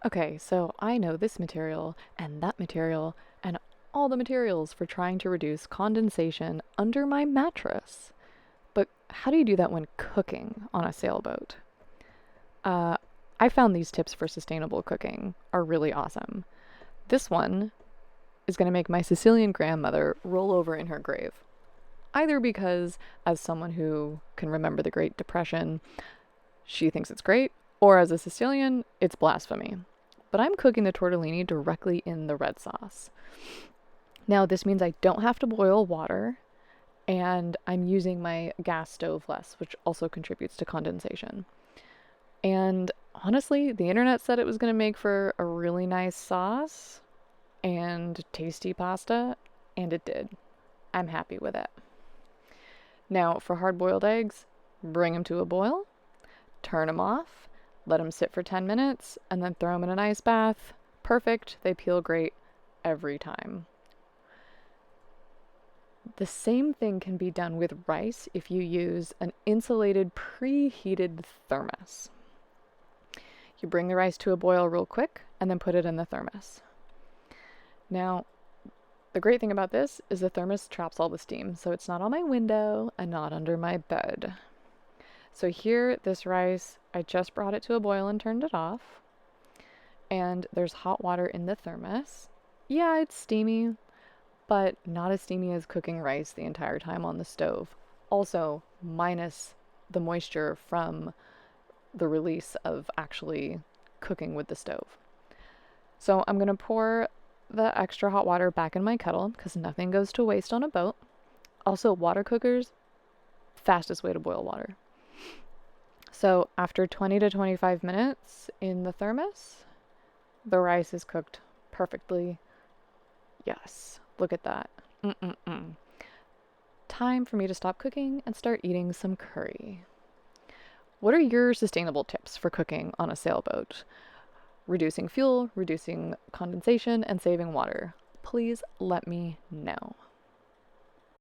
Okay, so I know this material and that material and all the materials for trying to reduce condensation under my mattress. But how do you do that when cooking on a sailboat? Uh, I found these tips for sustainable cooking are really awesome. This one is going to make my Sicilian grandmother roll over in her grave. Either because, as someone who can remember the Great Depression, she thinks it's great, or as a Sicilian, it's blasphemy. But I'm cooking the tortellini directly in the red sauce. Now, this means I don't have to boil water, and I'm using my gas stove less, which also contributes to condensation. And honestly, the internet said it was going to make for a really nice sauce and tasty pasta, and it did. I'm happy with it. Now, for hard-boiled eggs, bring them to a boil, turn them off, let them sit for 10 minutes, and then throw them in an ice bath. Perfect. They peel great every time. The same thing can be done with rice if you use an insulated preheated thermos. You bring the rice to a boil real quick and then put it in the thermos. Now, the great thing about this is the thermos traps all the steam, so it's not on my window and not under my bed. So here, this rice, I just brought it to a boil and turned it off. And there's hot water in the thermos. Yeah, it's steamy, but not as steamy as cooking rice the entire time on the stove. Also, minus the moisture from the release of actually cooking with the stove. So I'm going to pour the extra hot water back in my kettle because nothing goes to waste on a boat. Also, water cookers, fastest way to boil water. So after 20 to 25 minutes in the thermos, the rice is cooked perfectly. Yes, look at that. Time for me to stop cooking and start eating some curry. What are your sustainable tips for cooking on a sailboat? Reducing fuel, reducing condensation, and saving water. Please let me know.